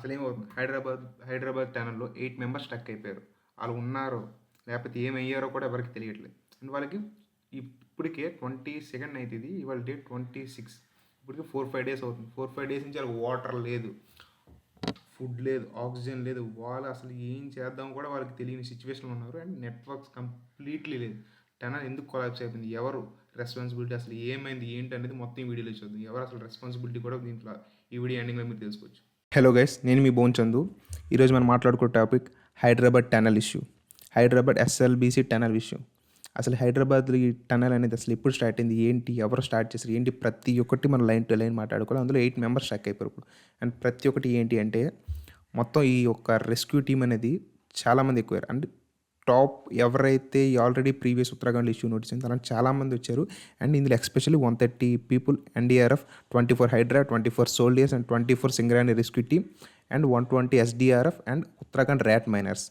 అసలేమవుతుంది Hyderabad టనెల్‌లో 8 members stuck అయిపోయారు. ఆళ్ళు ఉన్నారో, లేపోతే ఏమయ్యారో కూడా ఎవరికీ తెలియట్లేదు. అండ్ వాళ్ళకి ఇప్పటికే 22 అయితే ఇది. ఇవాళ డేట్ 26. ఇప్పటికి 4, 5 డేస్ అవుతుంది. 4, 5 డేస్ నుంచి ఆళ్ళకి వాటర్ లేదు, ఫుడ్ లేదు, ఆక్సిజన్ లేదు. వాళ్ళు అసలు ఏం చేద్దాం కూడా వాళ్ళకి తెలియని సిచ్యువేషన్‌లో ఉన్నారు. అండ్ నెట్వర్క్స్ కంప్లీట్‌లీ లేదు. టనెల్ ఎందుకు కొలాప్స్ అయిపోయింది? ఎవరు రెస్పాన్సిబిలిటీ? అసలు ఏమైంది? ఏంటనేది మొత్తం ఈ వీడియోలో చూద్దాం. ఎవరు అసలు రెస్పాన్సిబిలిటీ కూడా దీంట్లో ఈ వీడియో ఎండింగ్‌లో మీరు తెలుసుకోవచ్చు. హలో గైస్, నేను మీ బోన్ చందు. ఈరోజు మనం మాట్లాడుకునే topic Hyderabad tunnel issue. Hyderabad SLBC tunnel issue. అసలు హైదరాబాద్ ఈ టనెల్ అనేది అసలు ఎప్పుడు స్టార్ట్ అయింది, ఏంటి, ఎవరు స్టార్ట్ చేశారు, ఏంటి, ప్రతి ఒక్కటి మనం లైన్ టు లైన్ మాట్లాడుకోవాలి. అందులో 8 మెంబర్స్ స్టక్ అయిపోయారు ఇప్పుడు. అండ్ ప్రతి ఒక్కటి ఏంటి అంటే మొత్తం ఈ యొక్క రెస్క్యూ టీమ్ అనేది చాలామంది ఎక్కువయ్యారు. అండ్ టాప్ ఎవరైతే already previous Uttarakhand issue notice అయింది అలాంటి చాలామంది వచ్చారు. అండ్ ఇందులో especially 130 people NDRF, 24 Hydraa, 24 soldiers and 24 Singareni rescue team and 120 SDRF and Uttarakhand rat miners.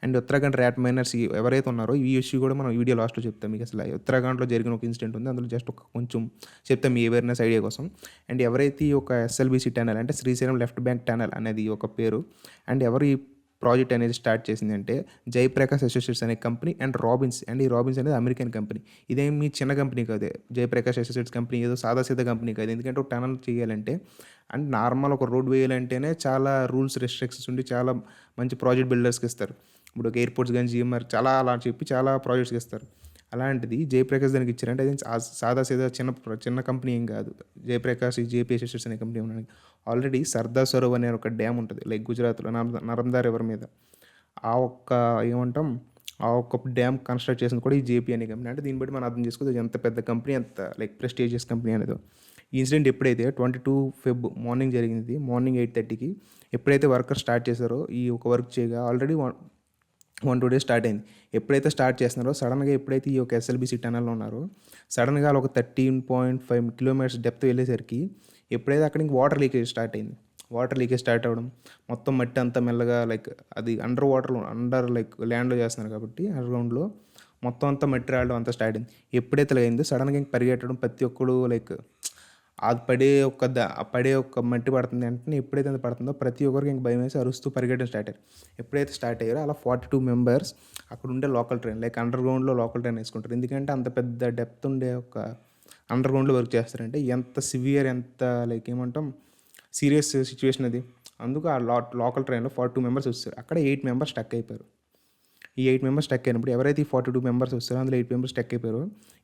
And Uttarakhand rat miners ఎవరైతే ఉన్నారో ఈ ఇష్యూ కూడా మనం వీడియో లాస్ట్లో చెప్తాం. మీకు అసలు ఉత్తరాఖండ్లో జరిగిన ఒక ఇన్సిడెంట్ ఉంది, అందులో జస్ట్ ఒక కొంచెం చెప్తాం మీ అవేర్నెస్ ఐడియా కోసం. అండ్ ఎవరైతే ఈ ఒక ఎస్ఎల్బీసీ టనెల్ అంటే శ్రీశైలం లెఫ్ట్ బ్యాంక్ టనెల్ అనేది ఒక పేరు. అండ్ ఎవరు ఈ ప్రాజెక్ట్ అనేది స్టార్ట్ చేసింది అంటే జయప్రకాష్ అసోసియేట్స్ అనే కంపెనీ అండ్ రాబిన్స్. అండ్ ఈ రాబిన్స్ అనేది అమెరికన్ కంపెనీ. ఇదేమి చిన్న కంపెనీ కాదు. జయప్రకాష్ అసోసియేట్స్ కంపెనీ ఏదో సాదాసీదా కంపెనీ కాదు. ఎందుకంటే ఒక టనల్ చేయాలంటే అండ్ నార్మల్ ఒక రోడ్ వేయాలంటేనే చాలా రూల్స్ రెస్ట్రిక్షన్స్ ఉండి చాలా మంచి ప్రాజెక్ట్ బిల్డర్స్కి ఇస్తారు. ఇప్పుడు ఒక ఎయిర్పోర్ట్స్ కానీ జిఎంఆర్ చాలా అలా చెప్పి చాలా ప్రాజెక్ట్స్కి ఇస్తారు. అలాంటిది జయప్రకాష్ దానికి ఇచ్చారంటే అది సాదాసీదా చిన్న కంపెనీ ఏం కాదు. జయప్రకాష్ జేపీ అసోసియేట్స్ అనే కంపెనీ ఉన్నాడు. ఆల్రెడీ సర్దార్ సరోవర్ అనే ఒక డ్యామ్ ఉంటుంది లైక్ గుజరాత్లో నర్మదా రివర్ మీద. ఆ ఒక్క ఏమంటాం ఆ ఒక్క డ్యామ్ కన్స్ట్రక్ట్ చేసింది కూడా ఈ జేపీ అనే కంపెనీ. అంటే దీన్ని బట్టి మనం అర్థం చేసుకోవచ్చు ఎంత పెద్ద కంపెనీ, ఎంత లైక్ ప్రెస్టీజియస్ కంపెనీ అనేది. ఈ ఇన్సిడెంట్ ఎప్పుడైతే 22 ఫెబ్ మార్నింగ్ జరిగింది, మార్నింగ్ 8:30కి ఎప్పుడైతే వర్కర్ స్టార్ట్ చేశారో ఈ ఒక వర్క్ చేయగా ఆల్రెడీ 1-2 డేస్ స్టార్ట్ అయింది. ఎప్పుడైతే స్టార్ట్ చేస్తున్నారో సడన్గా ఎప్పుడైతే ఈ యొక్క ఎస్ఎల్బీసీ టనెల్లో ఉన్నారో సడన్గా ఒక 13.5 కిలోమీటర్స్ డెప్త్ వెళ్ళేసరికి ఎప్పుడైతే అక్కడ ఇంక వాటర్ లీకేజ్ స్టార్ట్ అయింది. వాటర్ లీకేజ్ స్టార్ట్ అవ్వడం, మొత్తం మట్టి అంతా మెల్లగా లైక్ అది అండర్ లైక్ ల్యాండ్లో చేస్తున్నారు కాబట్టి అండర్గ్రౌండ్లో మొత్తం అంతా మట్టి రావడం అంతా స్టార్ట్ అయింది. ఎప్పుడైతే అయిందో సడన్గా ఇంక పరిగెట్టడం, ప్రతి ఒక్కడు లైక్ అది పడే ఒక మట్టి పడుతుంది అంటే ఎప్పుడైతే అది పడుతుందో ప్రతి ఒక్కరికి ఇంక భయం వేసి అరుస్తూ పరిగెట్టడం స్టార్ట్ అయ్యారు. ఎప్పుడైతే స్టార్ట్ అయ్యారో అలా 42 మెంబర్స్ అక్కడ ఉండే లోకల్ ట్రైన్ లైక్ అండర్గ్రౌండ్లో లోకల్ ట్రైన్ వేసుకుంటారు. ఎందుకంటే అంత పెద్ద డెప్త్ ఉండే ఒక అండర్గ్రౌండ్లో వర్క్ చేస్తారంటే ఎంత సివియర్, ఎంత లైక్ ఏమంటాం సీరియస్ సిచ్యువేషన్ అది. అందుకు ఆ లోకల్ ట్రైన్లో 42 మెంబర్స్ వచ్చారు. అక్కడ 8 మెంబర్స్ స్టక్ అయిపోయారు. ఈ 8 మెంబర్స్ స్టక్ అయినప్పుడు ఎవరైతే ఈ 42 మెంబర్స్ వస్తారో అందులో 8 మెంబర్స్ స్టక్ అయిపోయారో,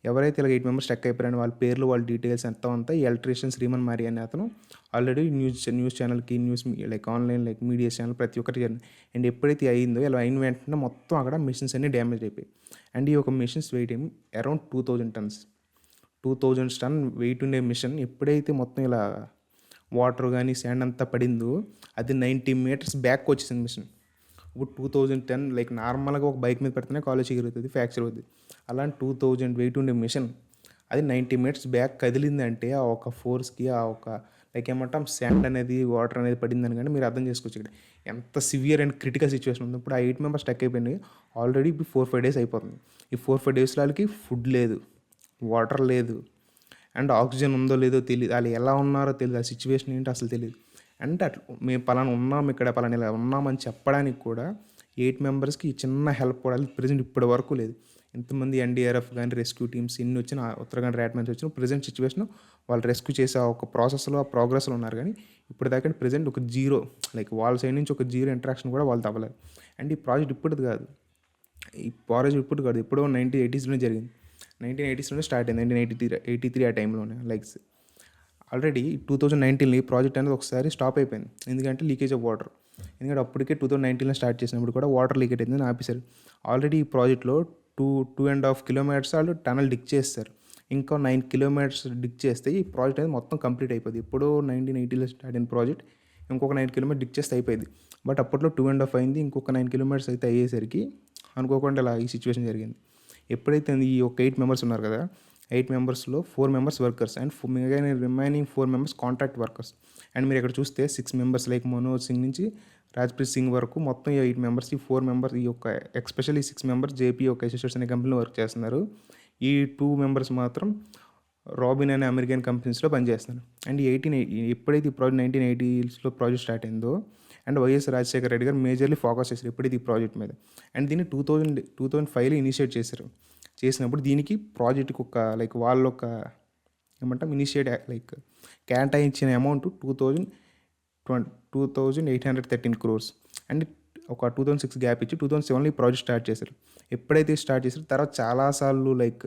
ఎవరైతే ఇలా 8 మెంబర్స్ స్టక్ అయిపోయారని వాళ్ళ పేర్లు, వాళ్ళ డీటెయిల్స్ అంతా ఈ ఎలక్ట్రీషియన్ శ్రీమన్ మారి అనే అతను ఆల్రెడీ న్యూస్ ఛానల్కి like online like media channel ప్రతి ఒక్కటి జరిగింది. అండ్ ఎప్పుడైతే అయిందో ఇలా అయిన వెంటనే మొత్తం అక్కడ మిషన్స్ అన్నీ డ్యామేజ్ అయిపోయాయి. అండ్ ఈ ఒక మిషన్స్ వెయిట్ ఏమి అరౌండ్ 2000 టన్స్. 2000 టన్ వెయిట్ ఉండే మిషన్ ఎప్పుడైతే మొత్తం ఇలా వాటర్ కానీ శాండ్ అంతా పడిందో అది 90 మీటర్స్ బ్యాక్ వచ్చేసింది మిషన్. ఇప్పుడు 2010 లైక్ నార్మల్గా ఒక బైక్ మీద పెడితేనే కాలేజ్ ఎగురుతుంది, ఫ్రాక్చర్ అవుతుంది. అలాంటి 2000 వెయిట్ ఉండే మిషన్ అది 90 మీటర్స్ బ్యాక్ కదిలిందంటే ఆ ఒక ఫోర్స్కి ఆ ఒక లైక్ ఏమంటాం శాండ్ అనేది వాటర్ అనేది పడిందని కానీ మీరు అర్థం చేసుకోవచ్చు ఇక్కడ ఎంత సివియర్ అండ్ క్రిటికల్ సిచ్యువేషన్ ఉంది. ఇప్పుడు ఆ 8 మెంబర్స్ స్టక్ అయిపోయింది. ఆల్రెడీ ఇప్పుడు 4-5 డేస్ అయిపోతుంది. ఈ 4-5 డేస్లో వాళ్ళకి ఫుడ్ లేదు, వాటర్ లేదు, అండ్ ఆక్సిజన్ ఉందో లేదో తెలియదు. వాళ్ళు ఎలా ఉన్నారో తెలియదు, ఆ సిచ్యువేషన్ ఏంటో అసలు తెలియదు. అంటే అట్లా మేము పలానా ఉన్నాం ఇక్కడ, పలానా ఇలా ఉన్నామని చెప్పడానికి కూడా 8 మెంబర్స్కి చిన్న హెల్ప్ కూడా ప్రెజెంట్ ఇప్పటి వరకు లేదు. ఎంతమంది ఎన్డీఆర్ఎఫ్ కానీ రెస్క్యూ టీమ్స్ ఇన్ని వచ్చిన ఉత్తరాఖండ్ ర్యాట్ మైన్స్ వచ్చిన ప్రెజెంట్ సిచ్యువేషన్ వాళ్ళు రెస్క్యూ చేసే ఒక ప్రాసెస్లో ఆ ప్రోగ్రెస్లో ఉన్నారు. కానీ ఇప్పుడు దాకా ప్రెజెంట్ ఒక జీరో లైక్ వాళ్ళ సైడ్ నుంచి ఒక జీరో ఇంటరాక్షన్ కూడా వాళ్ళు తవ్వలేదు. అండ్ ఈ ప్రాజెక్ట్ ఇప్పటిది కాదు, ఎప్పుడో 1980స్లోనే జరిగింది. 1980స్లోనే స్టార్ట్ అయింది. 1983 ఆ టైంలోనే లైక్స్ ఆల్రెడీ 2019లో ఈ ప్రాజెక్ట్ అనేది ఒకసారి స్టాప్ అయిపోయింది. ఎందుకంటే లీకేజ్ ఆఫ్ వాటర్. ఎందుకంటే అప్పటికే 2019లో స్టార్ట్ చేసినప్పుడు కూడా వాటర్ లీకేజ్ అయిందని ఆపేశారు. ఆల్రెడీ ఈ ప్రాజెక్ట్లో 2.5 కిలోమీటర్స్ వాళ్ళు టనల్ డిగ్ చేస్తారు. ఇంకా 9 కిలోమీటర్స్ డిగ్ చేస్తే ఈ ప్రాజెక్ట్ అనేది మొత్తం కంప్లీట్ అయిపోయింది. ఎప్పుడో 1980లో స్టార్ట్ అయిన ప్రాజెక్ట్ ఇంకొక 9 కిలోమీటర్స్ డిగ్ చేస్తే అయిపోయింది. బట్ అప్పట్లో 2.5 అయింది, ఇంకొక 9 కిలోమీటర్స్ అయితే అయ్యేసరికి అనుకోకుండా ఇలా ఈ సిచ్యువేషన్ జరిగింది. ఎప్పుడైతే ఈ ఒక 8 మెంబర్స్ ఉన్నారు కదా, 8 మెంబర్స్లో 4 members workers and remaining 4 members contract workers. And మీరు ఇక్కడ చూస్తే 6 మెంబర్స్ లైక్ మనోజ్ సింగ్ నుంచి రాజ్ప్రీత్ సింగ్ వరకు మొత్తం ఈ 8 మెంబర్స్, ఈ 4 మెంబర్స్, ఈ యొక్క ఎస్పెషల్లీ 6 మెంబర్స్ జేపీ ఒక అసోసియేట్స్ అనే కంపెనీలో వర్క్ చేస్తున్నారు. ఈ 2 మెంబర్స్ మాత్రం రాబిన్ అనే అమెరికన్ కంపెనీస్లో పనిచేస్తున్నారు. అండ్ ఎప్పుడైతే ఈ ప్రాజెక్ట్ 1980స్లో ప్రాజెక్ట్ స్టార్ట్ అయిందో అండ్ వైఎస్ రాజశేఖర రెడ్డి గారు మేజర్లీ ఫోకస్ చేశారు ఎప్పుడైతే ఈ ప్రాజెక్ట్ మీద. అండ్ దీన్ని 2005లో ఇనిషియేట్ చేశారు. చేసినప్పుడు దీనికి ప్రాజెక్ట్కి ఒక లైక్ వాళ్ళు ఒక ఏమంటాం ఇనిషియేట్ లైక్ కేటాయించిన అమౌంట్ 2813 crores. అండ్ ఒక 2006 గ్యాప్ ఇచ్చి 2007లో ఈ ప్రాజెక్ట్ స్టార్ట్ చేశారు. ఎప్పుడైతే స్టార్ట్ చేశారో తర్వాత చాలాసార్లు లైక్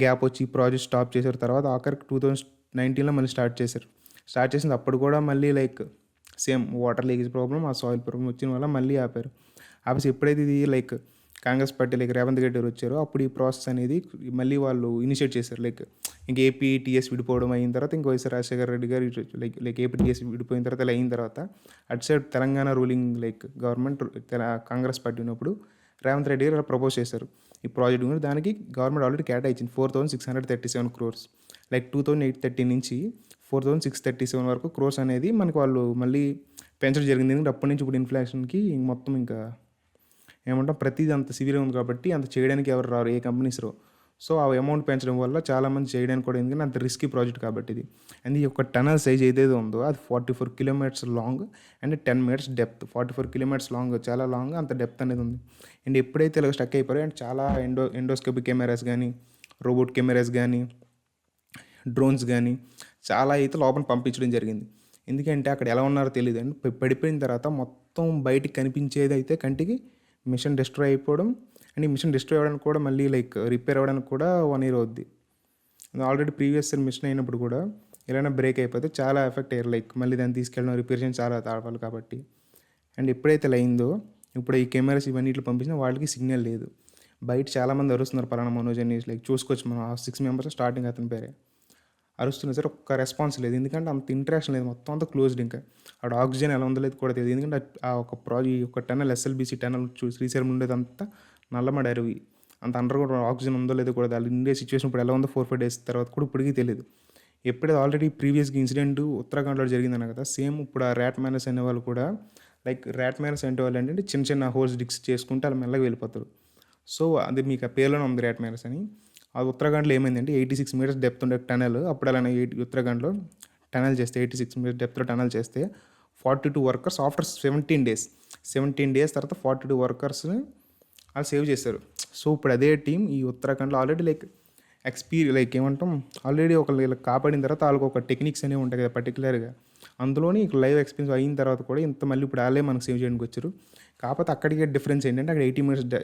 గ్యాప్ వచ్చి ఈ ప్రాజెక్ట్ స్టాప్ చేశారు. తర్వాత ఆఖరికి 2019లో మళ్ళీ స్టార్ట్ చేసింది అప్పుడు కూడా మళ్ళీ like same water leakage problem, ఆ సాయిల్ ప్రాబ్లం వచ్చిన వల్ల మళ్ళీ ఆపేసి ఎప్పుడైతే ఇది like Congress party like Revanth Reddy గారు వచ్చారో అప్పుడు ఈ ప్రాసెస్ అనేది మళ్ళీ వాళ్ళు ఇనిషియేట్ చేశారు. లైక్ ఇంక ఏపీ టీఎస్ విడిపోవడం అయిన తర్వాత ఇంకో వైఎస్ రాజశేఖర రెడ్డి గారు లైక్ ఏపీ టీఎస్ విడిపోయిన తర్వాత ఇలా అయిన తర్వాత అటు side Telangana ruling like government Congress party ఉన్నప్పుడు రేవంత్ రెడ్డి గారు ప్రపోజ్ చేశారు ఈ ప్రాజెక్ట్ గురించి. దానికి గవర్నమెంట్ ఆల్రెడీ కేటాయించింది 4637 crores. లైక్ 2013 నుంచి 4637 వరకు క్రోర్స్ అనేది మనకు వాళ్ళు మళ్ళీ పెంచడం జరిగింది. ఎందుకంటే అప్పటి నుంచి ఇప్పుడు ఇన్ఫ్లేషన్కి మొత్తం ఇంకా ఏమంటాం ప్రతిదీ అంత సివియర్గా ఉంది కాబట్టి అంత చేయడానికి ఎవరు రారు, ఏ కంపెనీస్ రావు. సో ఆ అమౌంట్ పెంచడం వల్ల చాలామంది చేయడానికి కూడా, ఎందుకంటే అంత రిస్కీ ప్రాజెక్ట్ కాబట్టి ఇది. అండ్ ఈ యొక్క టనల్ సైజ్ ఏదైతే ఉందో అది 44 kilometers long and 10 meters depth. 44 kilometers long, చాలా లాంగ్, అంత డెప్త్ అనేది ఉంది. అండ్ ఎప్పుడైతే ఇలా స్టక్ అయిపోయారో అండ్ చాలా ఎండోస్కోపిక్ కెమెరాస్ కానీ, రోబోట్ కెమెరాస్ కానీ, డ్రోన్స్ కానీ చాలా అయితే లోపల పంపించడం జరిగింది. ఎందుకంటే అక్కడ ఎలా ఉన్నారో తెలియదు. అండ్ పడిపోయిన తర్వాత మొత్తం బయటికి కనిపించేది అయితే కంటికి మిషన్ డిస్ట్రాయ్ అయిపోవడం. అండ్ ఈ మిషన్ డిస్ట్రాయ్ అవ్వడానికి కూడా మళ్ళీ లైక్ రిపేర్ అవ్వడానికి కూడా 1 year అవుద్ది. ఆల్రెడీ ప్రీవియస్ మిషన్ అయినప్పుడు కూడా ఇలానే బ్రేక్ అయిపోతే చాలా ఎఫెక్ట్ అయ్యారు. లైక్ మళ్ళీ దాన్ని తీసుకెళ్ళడం, రిపేర్ చేయడం చాలా తాపాలి కాబట్టి. అండ్ ఎప్పుడైతే ఇలా అయిందో ఇప్పుడు ఈ కెమెరాస్ ఇవన్నీ ఇట్లా పంపించినా వాళ్ళకి సిగ్నల్ లేదు. బయట చాలామంది అరుస్తున్నారు పలానా మనోజ్ అని, లైక్ చూసుకోవచ్చు మనం. ఆ 6 members స్టార్టింగ్ అతని పేరే అరుస్తున్నా సరే ఒక్క రెస్పాన్స్ లేదు. ఎందుకంటే అంత ఇంట్రాక్షన్ లేదు, మొత్తం అంతా క్లోజ్డ్. ఇంకా అక్కడ ఆక్సిజన్ ఎలా ఉందో లేదు కూడా తెలియదు. ఎందుకంటే ఆ ఒక టనల్ ఎస్ఎల్బీసీ టనల్ శ్రీశైలం ఉండేది అంతా నల్లమడ అడవి, అంత అండర్ గ్రౌండ్ ఆక్సిజన్ ఉందో లేదో కూడా వాళ్ళు ఇండియా సిచ్యువేషన్ ఇప్పుడు ఎలా ఉందో 4-5 days తర్వాత కూడా ఇప్పటికీ తెలియదు. ఎప్పుడైతే ఆల్రెడీ ప్రీవియస్గా ఇన్సిడెంట్ ఉత్తరాఖండ్లో జరిగిందన్న కదా, సేమ్ ఇప్పుడు ఆ ర్యాట్ మైనస్ అనే వాళ్ళు కూడా లైక్ ర్యాట్ మైనస్ అంటే వాళ్ళు ఏంటంటే చిన్న చిన్న హోల్స్ డిక్స్ చేసుకుంటే అలా మెల్లగా వెళ్ళిపోతారు. సో అది మీకు ఆ పేర్లోనే ఉంది ర్యాట్ మైనస్ అని. ఆ ఉత్తరాఖండ్లో ఏమైందంటే 86 meters డెప్త్ ఉండే టనల్, అప్పుడు అలానే ఉత్తరాఖండ్లో టనల్ చేస్తే 86 meters డెప్త్లో టనల్ చేస్తే 42 workers ఆఫ్టర్ 17 days తర్వాత 42 workersని వాళ్ళు సేవ్ చేశారు. సో ఇప్పుడు అదే టీం ఈ ఉత్తరాఖండ్లో ఆల్రెడీ లైక్ లైక్ ఏమంటాం ఆల్రెడీ ఒకళ్ళు కాపాడిన తర్వాత వాళ్ళకి ఒక టెక్నిక్స్ అనేవి ఉంటాయి కదా పర్టికులర్గా, అందులోని లైవ్ ఎక్స్పీరియన్స్ అయిన తర్వాత కూడా ఇంత మళ్ళీ ఇప్పుడు వాళ్ళే మనకు సేవ్ చేయడానికి వచ్చారు. కాకపోతే అక్కడికి డిఫరెన్స్ ఏంటంటే అక్కడ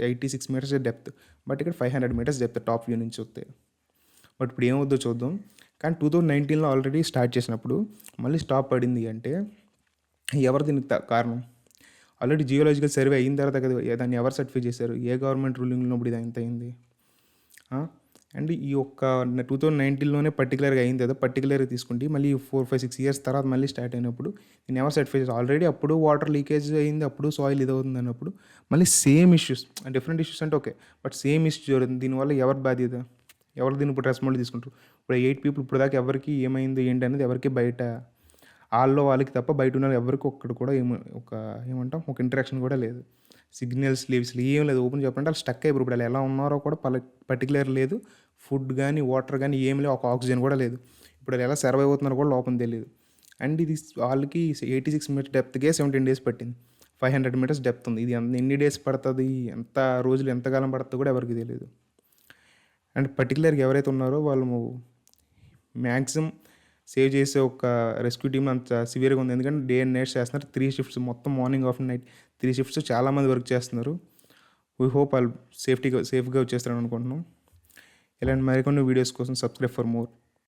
86 meters డెప్త్, బట్ ఇక్కడ 500 meters డెప్త్ టాప్ వ్యూ నుంచి వస్తే. బట్ ఇప్పుడు ఏమవుద్దో చూద్దాం. కానీ 2019లో ఆల్రెడీ స్టార్ట్ చేసినప్పుడు మళ్ళీ స్టాప్ పడింది అంటే ఎవరు దీనికి కారణం? ఆల్రెడీ జియోలాజికల్ సర్వే అయిన తర్వాత కదా దాన్ని ఎవరు సర్టిఫై చేశారు? ఏ గవర్నమెంట్ రూలింగ్ ఉన్నప్పుడు ఇది ఎంత అయింది? అండ్ ఈ యొక్క 2019లోనే పర్టికులర్గా అయింది కదా, పర్టికులర్గా తీసుకుంటే మళ్ళీ 4-5-6 years తర్వాత మళ్ళీ స్టార్ట్ అయినప్పుడు నేను ఎవరు సర్టిఫై చేశారు? ఆల్రెడీ అప్పుడు వాటర్ లీకేజ్ అయింది, అప్పుడు సాయిల్ ఇది అవుతుంది అన్నప్పుడు మళ్ళీ సేమ్ ఇష్యూస్, డిఫరెంట్ ఇష్యూస్ అంటే ఓకే, బట్ సేమ్ ఇష్యూ జరుగుతుంది. దీనివల్ల ఎవరి బాధ్యత? ఎవరు దీన్ని ఇప్పుడు రెస్పాన్సిబిలిటీ తీసుకుంటారు? ఇప్పుడు 8 people ఇప్పుడు దాకా ఎవరికి ఏమైంది ఏంటి అనేది ఎవరికి బయట వాళ్ళకి తప్ప బయట ఉన్న ఎవరికి ఒక్కడు కూడా ఏమంటాం ఒక ఇంటరాక్షన్ కూడా లేదు. సిగ్నల్స్ లేవు, ఏం లేదు. ఓపెన్ చెప్పంటే వాళ్ళు స్టక్ అయిపోయి ఇప్పుడు వాళ్ళు ఎలా ఉన్నారో కూడా పర్టికులర్ లేదు. ఫుడ్ కానీ వాటర్ కానీ ఏం లేవు, ఒక ఆక్సిజన్ కూడా లేదు. ఇప్పుడు వాళ్ళు ఎలా సర్వైవ్ అవుతున్నారో కూడా లోపల తెలియదు. అండ్ ఇది వాళ్ళకి 86 meters డెప్త్కే 17 days పట్టింది. 500 meters డెప్త్ ఉంది. ఇది ఎన్ని డేస్ పడుతుంది, ఎంత రోజులు ఎంతకాలం పడుతుందో కూడా ఎవరికి తెలియదు. అండ్ పర్టికులర్గా ఎవరైతే ఉన్నారో వాళ్ళు మ్యాక్సిమం సేవ్ చేసే ఒక రెస్క్యూ టీమ్ అంత సివియర్గా ఉంది. ఎందుకంటే డే అండ్ నైట్ చేస్తున్నారు, 3 shifts, మొత్తం మార్నింగ్ ఆఫ్టర్ నైట్ 3 shifts చాలామంది వర్క్ చేస్తున్నారు. వీ హోప్ వాళ్ళు సేఫ్గా వచ్చేస్తారని అనుకుంటున్నాం. ఇలాంటి మరికొన్ని వీడియోస్ కోసం సబ్స్క్రైబ్ ఫర్ మోర్.